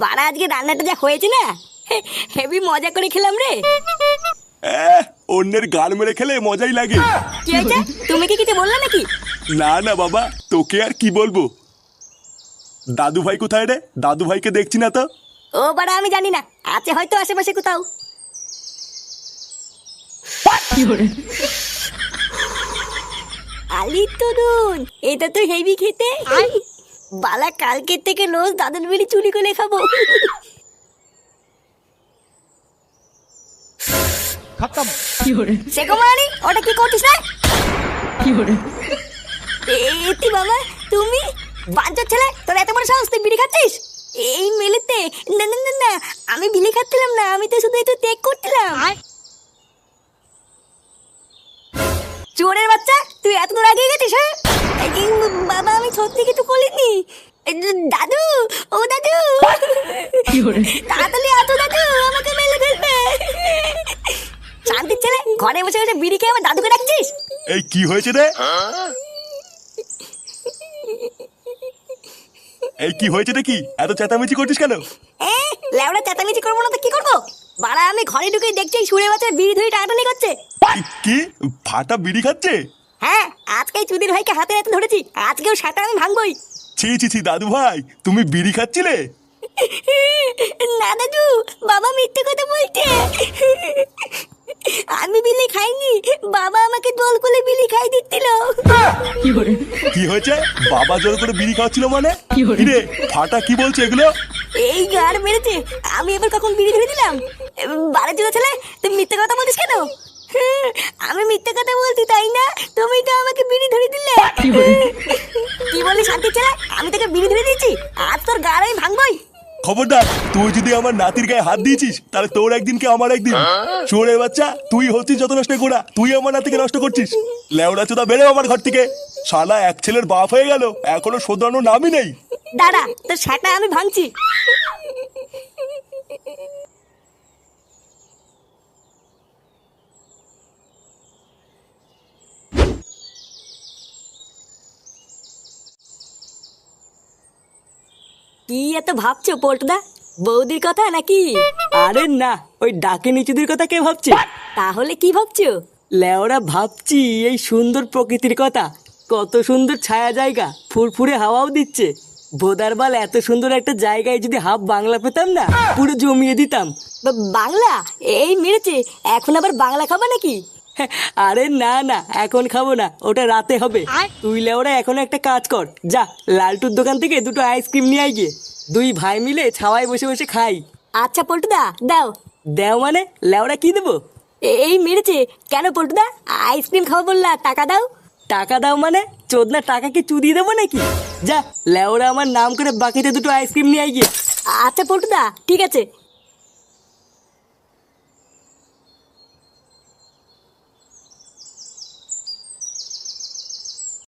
বাড়া আজকে রান্নাটা যা হয়েছে না, হেভি মজা করে খেলাম রে। অন্যের গাল মেরে খেলে মজাই লাগে। কি হয়েছে, তুমি কি কিছু বললে নাকি? না না বাবা, তোকে আর কি বলবো। দাদু ভাই কোথায় রে? দাদু ভাইকে দেখছি না তো। ও বাড়া আমি জানি না, আছে হয়তো আশেপাশে কোথাও। আলি তরুণ, এটা তো হেভি খেতে। বালা কালকের থেকে রোজ দাদুর বিড়ি চুরি করে খাবো। খতম। সে কুমারানি, ওটা কি করছিস না? এতি বাবা, তুমি বাঞ্চোর ছেলে, তোর এত বড় সাহস, তুই বিড়ি খাচ্ছিস এই মেলেতে? না না না না, আমি বিড়ি খাচ্ছিলাম না, আমি তো শুধু একটু ত্যাগ করছিলাম। চোরের বাচ্চা, তুই এত দূর আগে গেছিস? হ্যাঁ বাবা, আমি সত্যি কিছু করিনি। দাদু, ও দাদু, তাড়াতাড়ি আসো দাদু, আমাকে মেলে ফেলবে। শান্তির ছেলে, ঘরে বসে বসে বিড়ি খেয়ে আমার দাদুকে ডাকছিস? এই কি হয়েছে রে? এই কি হয়েছে রে? কি এত চেঁচামেচি করছিস কেন? লেওড়া চেঁচামেচি করবো না তো কি করবো? বাড়া আমি ঘরে ঢুকে দেখছি সুরে বাচ্চা বিড়ি ধরে টানাটানি করছে। কি ফাটা বিড়ি খাচ্ছে? হ্যাঁ, আজকে চুদির ভাইকে হাতে হাতে ধরেছি, আজকেও সেটা আমি ভাঙবই। ছি ছি ছি দাদু ভাই, তুমি বিড়ি খাচ্ছিলে? না দাদু, বাবা মিথ্যে কথা বলছে। আমি বিলি খাইনি, বাবা আমাকে দোল করে বিলি খাই দিচ্ছিল। কি হয়েছে? বাবা জোর করে বিড়ি খাওয়াচ্ছিল মানে? কি রে ফাটা কি বলছে এগুলো? এই গার মেরেছে, আমি এবার কখন বিড়ি ধরে দিলাম? বারে চুদা ছেলে, তুমি মিথ্যে কথা বলিস কেন? আমি মিথ্যে কথা বলছি তাই না? তুমি তো আমাকে বিড়ি ধরে দিলে। কি বলি শান্তি ছেলে, আমি তোকে বিড়ি ধরে দিয়েছি, আজ তোর গার আমি ভাঙবই। খবরদার, তুই যদি আমার নাতির গায়ে হাত দিয়েছিস তাহলে তোর একদিন কি আমার একদিন। চোরের বাচ্চা, তুই হচ্ছিস যত নষ্ট করা, তুই আমার নাতিকে নষ্ট করছিস। লেওড়া চোদা, বেরো আমার ঘর থেকে। শালা এক ছেলের বাপ হয়ে গেল, এখনো শোধরানোর নামই নেই। দাঁড়া, তোর সেটা আমি ভাঙছি। কি এত ভাবছো পল্টুদা? বৌদির কথা নাকি? আরে না, ওই ডাকে নিচুদের কথা কে ভাবছে? তাহলে কি ভাবছো? লেওরা ভাবছি এই সুন্দর প্রকৃতির কথা। কত সুন্দর ছায়া জায়গা, ফুরফুরে হাওয়াও দিচ্ছে। ভোদারবাল, এত সুন্দর একটা জায়গায় যদি হাফ বাংলা পেতাম না, পুরো জমিয়ে দিতাম। বাংলা? এই মেরেছে, এখন আবার বাংলা খাবা নাকি? আরে না না, এখন খাবো না, ওটা রাতে হবে। তুই লেওরা এখন একটা কাজ কর, যা লালটুর দোকান থেকে দুটো আইসক্রিম নিয়ে আয় গিয়ে। দুই ভাই মিলে ছাওয়ায় বসে বসে খাই। আচ্ছা পল্টুদা, দাও। দেও মানে? লেওরা কি দেবো? এই মেরেছে, কেন পল্টুদা? আইসক্রিম খাবো বললা, টাকা দাও। টাকা দাও মানে? চোদনা টাকা কি চুদিয়ে দেবো নাকি? যা লেওরা আমার নাম করে বাকিতে দুটো আইসক্রিম নিয়ে আয় গিয়ে। আচ্ছা পল্টুদা, ঠিক আছে।